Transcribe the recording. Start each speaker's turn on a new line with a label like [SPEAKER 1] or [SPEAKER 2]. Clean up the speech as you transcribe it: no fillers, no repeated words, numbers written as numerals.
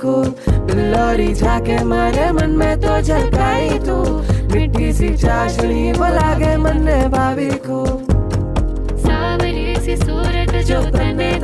[SPEAKER 1] को बिल्लोरी झाके मारे मन में तो झलकाई तू मिट्टी सी चाशनी वो लागे मन ने भाभी को
[SPEAKER 2] सावरी सी सूरत जो तने